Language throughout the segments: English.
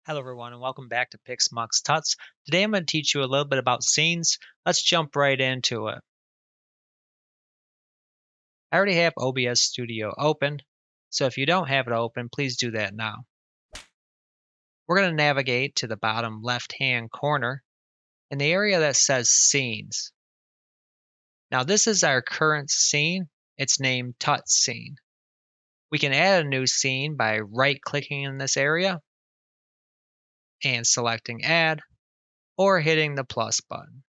Hello everyone and welcome back to Pixmux Tuts. Today I'm going to teach you a little bit about scenes. Let's jump right into it. I already have OBS Studio open, so if you don't have it open, please do that now. We're going to navigate to the bottom left-hand corner in the area that says Scenes. Now this is our current scene. It's named Tut Scene. We can add a new scene by right-clicking in this area and selecting Add or hitting the plus button.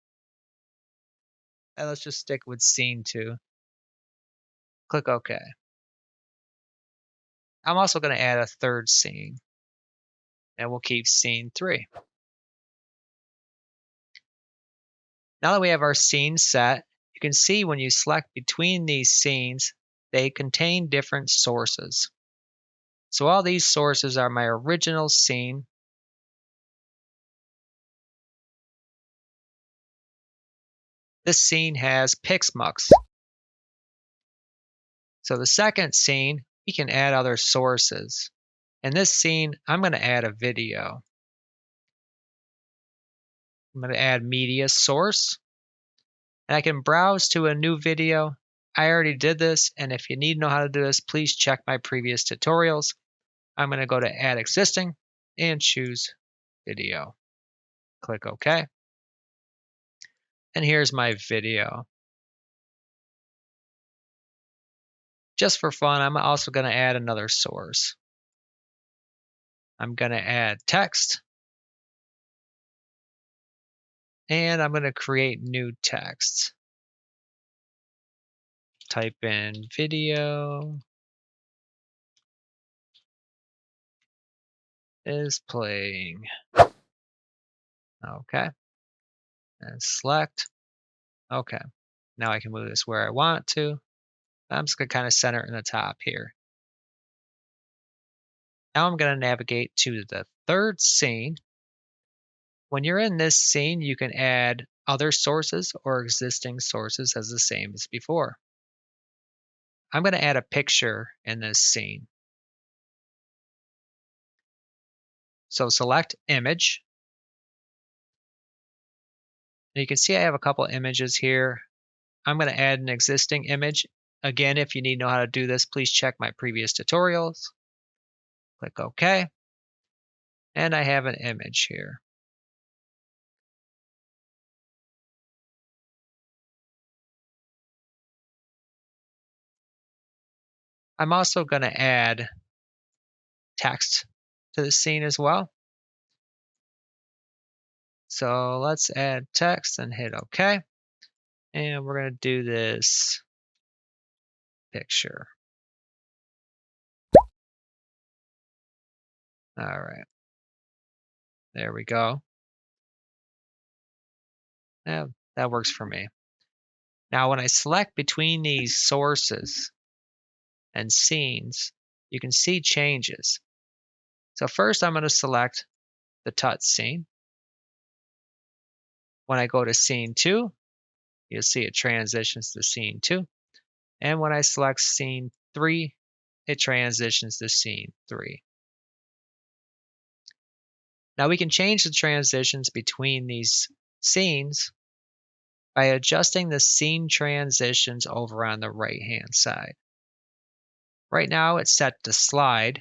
And let's just stick with Scene 2. Click OK. I'm also going to add a third scene, and we'll keep scene 3. Now that we have our scene set, you can see when you select between these scenes, they contain different sources. So all these sources are my original scene. This scene has Pixmux. So the second scene, we can add other sources. In this scene, I'm going to add a video. I'm going to add media source. And I can browse to a new video. I already did this, and if you need to know how to do this, please check my previous tutorials. I'm going to go to Add Existing and choose Video. Click OK. And here's my video. Just for fun, I'm also going to add another source. I'm going to add text. And I'm going to create new text. Type in video is playing. Okay. And select. Okay. Now I can move this where I want to. I'm just going to kind of center it in the top here. Now I'm going to navigate to the third scene. When you're in this scene, you can add other sources or existing sources as the same as before. I'm going to add a picture in this scene. So select Image. And you can see I have a couple images here. I'm going to add an existing image. Again, if you need to know how to do this, please check my previous tutorials. Click OK. And I have an image here. I'm also going to add text to the scene as well. So let's add text and hit OK. And we're going to do this picture. All right. There we go. Yeah, that works for me. Now, when I select between these sources and scenes, you can see changes. So first, I'm going to select the Tut scene. When I go to scene 2, you'll see it transitions to scene 2. And when I select scene 3, it transitions to scene 3. Now we can change the transitions between these scenes by adjusting the scene transitions over on the right-hand side. Right now it's set to slide.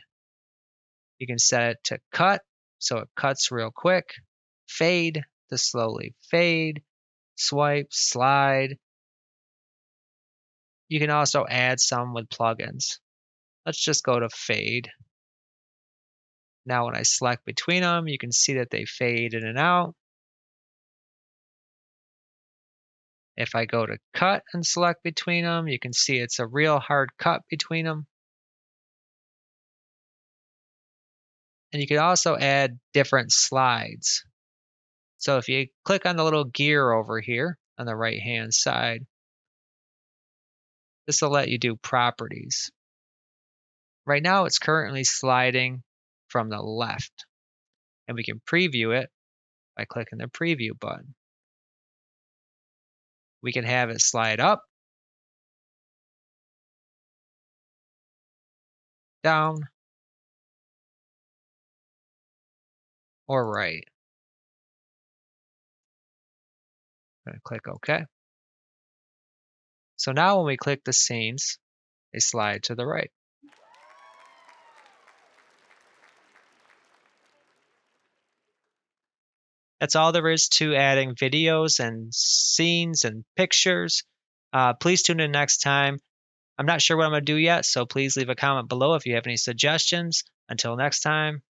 You can set it to cut, so it cuts real quick, fade to slowly fade, swipe, slide. You can also add some with plugins. Let's just go to fade. Now when I select between them, you can see that they fade in and out. If I go to cut and select between them, you can see it's a real hard cut between them. And you can also add different slides. So if you click on the little gear over here on the right-hand side, this will let you do properties. Right now it's currently sliding from the left, and we can preview it by clicking the preview button. We can have it slide up, down, or right. I'm going to click OK. So now when we click the scenes, they slide to the right. That's all there is to adding videos and scenes and pictures. Please tune in next time. I'm not sure what I'm going to do yet, so please leave a comment below if you have any suggestions. Until next time,